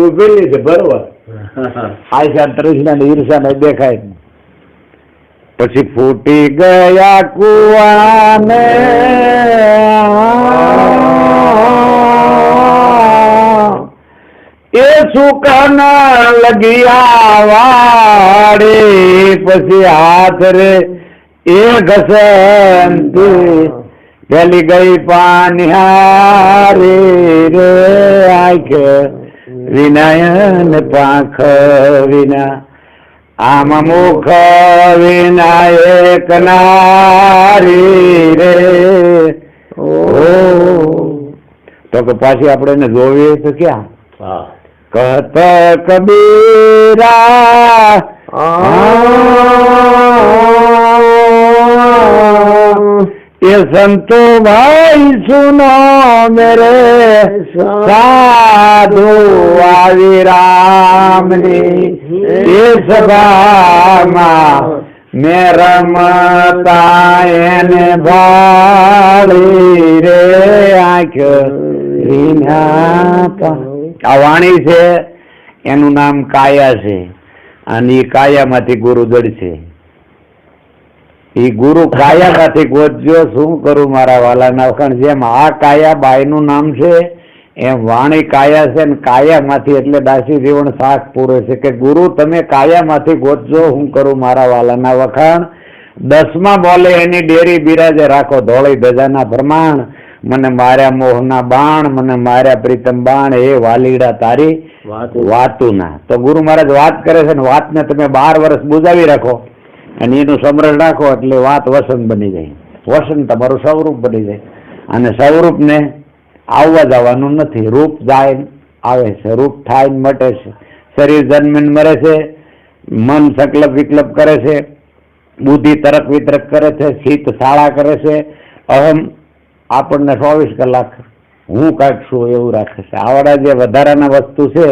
ઉભેલી છે બરોબર. આશા તૃષ્ણા ને ઈર્ષા ને દેખાય. પછી ફૂટી ગયા કુવાને એ સુકાના લગિયા વાડે. પછી હાથ રે એ ઘસંતી પેલી ગઈ પાનિહારી રે. આંખ વિનાયન પાંખ વિના આમ મુખ વિનાયક નારી રે. તો કે પાછી આપણે એને જોવીએ તો ક્યાં કહત કબીરા ये संतो भाई सुनो मेरे साधु आदि राम ये सभा में रमता એને ભાળી રે. આંખ આ વાણી છે એનું નામ કાયા છે અને એ કાયામાંથી ગુરુદળ છે. એ ગુરુ કાયામાંથી ગોતજો. શું કરું મારા વાલાના વખાણ. જેમ આ કાયા બાઈનું નામ છે એમ વાણી કાયા છે ને કાયામાંથી એટલે દાસી જીવન શાક પૂરે છે કે ગુરુ તમે કાયામાંથી ગોતજો. હું કરું મારા વાલાના વખાણ. 10મા બોલે એની ડેરી બિરાજે રાખો ધોળી ધજાના પ્રમાણ. મને માર્યા મોહના બાણ મને માર્યા પ્રીતમ બાણ એ વાલીડા તારી વાતું ના. તો ગુરુ મહારાજ વાત કરે છે ને વાતને તમે 12 વર્ષ બુજાવી રાખો અને એનું સમરણ રાખો એટલે વાત વસન બની જાય. વસન તમારું સ્વરૂપ બની જાય. અને સ્વરૂપને આવવા જવાનું નથી. રૂપ જાય આવે છે, રૂપ થાય મટે છે, શરીર જન્મે મરે છે, મન સંકલ્પ વિકલ્પ કરે છે, બુદ્ધિ તરક વિતરક કરે છે, ચિત્ત શાળા કરે છે, અહમ આપણને 24 કલાક હું કાંઈક છું એવું રાખે છે. આવડા જે વધારાના વસ્તુ છે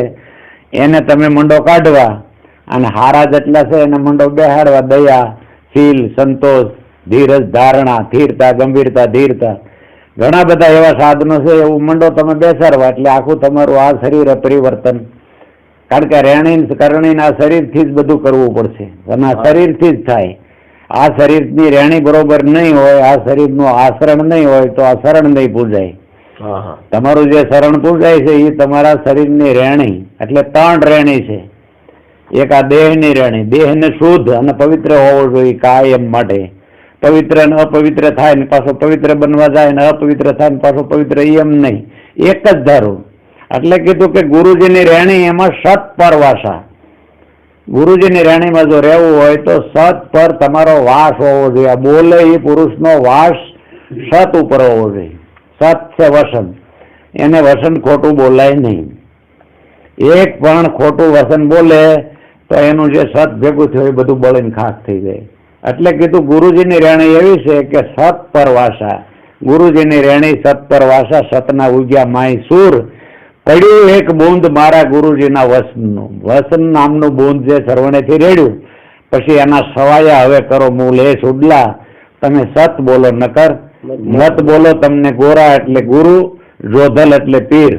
એને તમે મંડો કાઢવા અને હારા જેટલા છે એને મંડો બેહાડવા. દયા, શીલ, સંતોષ, ધીરજ, ધારણા, સ્થિરતા, ગંભીરતા, ધીરતા ઘણા બધા એવા સાધનો છે. એવું મંડો તમે બેસાડવા એટલે આખું તમારું આ શરીર પરિવર્તન. કારણ કે રેણી કરણી આ શરીરથી જ બધું કરવું પડશે અને આ શરીરથી જ થાય. આ શરીરની રેણી બરોબર નહીં હોય, આ શરીરનું આચરણ નહીં હોય તો આ શરણ નહીં પૂજાય. તમારું જે શરણ પૂજાય છે એ તમારા શરીરની રેણી એટલે 3 રેણી છે. એક આ દેહની રેણી. દેહને શુદ્ધ અને પવિત્ર હોવો જોઈએ કાયમ માટે. પવિત્ર ને અપવિત્ર થાય ને પાછો પવિત્ર બનવા જાય ને અપવિત્ર થાય ને પાછો પવિત્ર એમ નહીં, એક જ ધારું. એટલે કીધું કે ગુરુજીની રેણી એમાં સત પર વાસા. ગુરુજીની રેણીમાં જો રહેવું હોય તો સત પર તમારો વાસ હોવો જોઈએ. બોલે એ પુરુષનો વાસ સત ઉપર હોવો જોઈએ. સત છે વસન. એને વસન ખોટું બોલાય નહીં. એક પણ ખોટું વસન બોલે તો એનું જે સત ભેગું થયું એ બધું બળીને ખાક થઈ જાય. એટલે કીધું ગુરુજીની રેણી એવી છે કે સત પર વાસા. ગુરુજીની રેણી સત પર વાસા. સતના ઉગ્યા માય સુર પડ્યું એક બૂંદ મારા ગુરુજીના વસનનું. વસન નામનું બૂંદ જે સરવણેથી રેડ્યું પછી એના સવાયા હવે કરો મૂળ એ સુડલા. તમે સત બોલો નકર મત બોલો. તમને ગોરા એટલે ગુરુ, જોધલ એટલે પીર.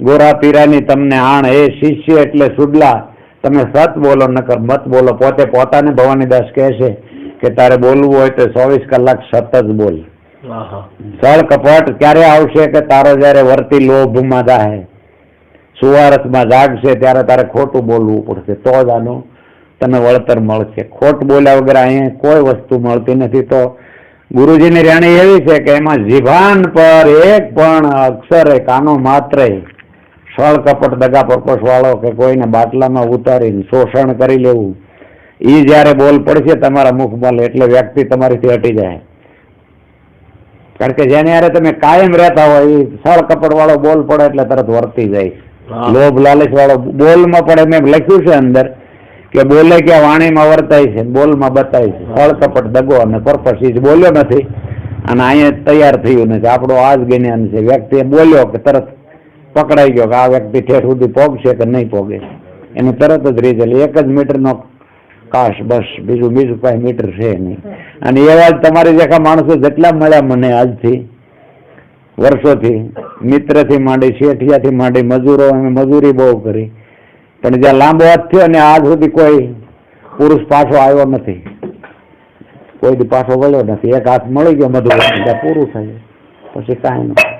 ગોરા પીરાની તમને આણ એ શિષ્ય એટલે સુડલા. તમે સત બોલો નકર મત બોલો. પોતે પોતાને ભવાનીદાસ કહે છે કે તારે બોલવું હોય તો 24 કલાક સત જ બોલ. સળ કપટ ક્યારે આવશે કે તારો જયારે વર્તી લોભમાં જાય, સુવારસમાં જાગશે ત્યારે તારે ખોટું બોલવું પડશે તો જ આનું તને વળતર મળશે. ખોટ બોલ્યા વગર અહીંયા કોઈ વસ્તુ મળતી નથી. તો ગુરુજીની રેણી એવી છે કે એમાં જીભાન પર એક પણ અક્ષર કાનો માત્ર સળ કપટ દગા પર્પસ વાળો કે કોઈને બાટલામાં ઉતારીને શોષણ કરી લેવું એ જયારે બોલ પડશે તમારા મુખમાં એટલે વ્યક્તિ તમારીથી હટી જાય. કારણ કે જેને યારે તમે કાયમ રહેતા હોય એ સળ કપટ વાળો બોલ પડે એટલે તરત વર્તી જાય. લોભ લાલચ વાળો બોલમાં પડે. મેં લખ્યું છે અંદર કે બોલે કે વાણીમાં વર્તાય છે, બોલમાં બતાય છે. સળ કપટ દગો અને પર્પસ એ બોલ્યો નથી અને અહીંયા તૈયાર થયું નથી. આપણો આ જ જ્ઞાન છે. વ્યક્તિ બોલ્યો કે તરત પકડાઈ ગયો કે આ વ્યક્તિ ઠેઠ સુધી પહોંચશે કે નહીં પહોંચે એને તરત જ રિઝલ્ટ. 1 જ મીટરનો કાશ બસ, બીજું કાંઈ મીટર છે નહીં. અને એવા જ તમારી જેખા માણસો જેટલા મળ્યા મને આજથી વર્ષોથી મિત્રથી માંડી શેઠિયાથી માંડી મજૂરો અમે મજૂરી બહુ કરી, પણ જ્યાં લાંબો હાથ થયો ને આજ સુધી કોઈ પુરુષ પાછો આવ્યો નથી, કોઈ દી પાછો વળ્યો નથી. એક હાથ મળી ગયો મધુર ત્યાં પૂરું થયું, પછી કાંઈ નહીં.